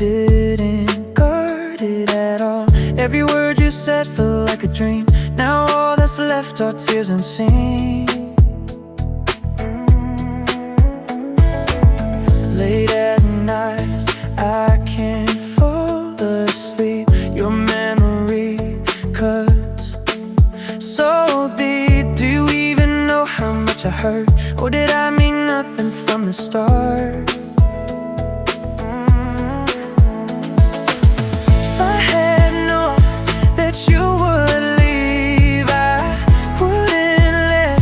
didn't guard it at all. Every word you said felt like a dream. Now all that's left are tears unseen. Late at night, I can't fall asleep. Your memory cuts so deep. Do you even know how much I hurt? Or did I mean nothing from the start? If I had known that you would leave, I wouldn't let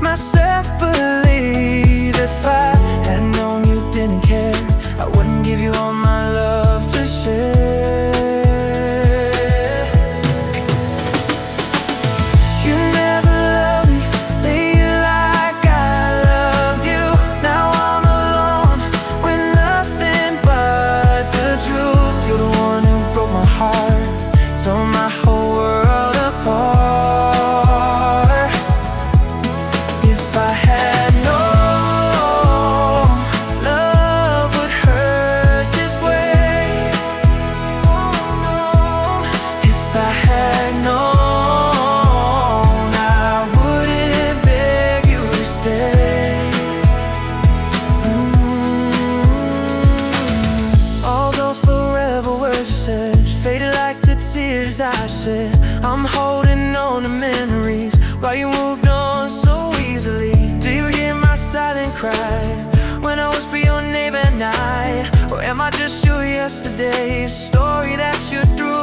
myself believe. If I had known you didn't care, I wouldn't give you all my love to share. You never loved me, lady, like I loved you. Now I'm alone with nothing but the truth. You're the one who broke my heart, tore my whole world apart. If I had known love would hurt this way, if I had known, I wouldn't beg you to stay. All those forever words you said faded like the tears I shed. I'm holding on to memories while you moved on so easily. Do you hear my silent cry when I whisper your name at night? Or am I just you yesterday's story that you threw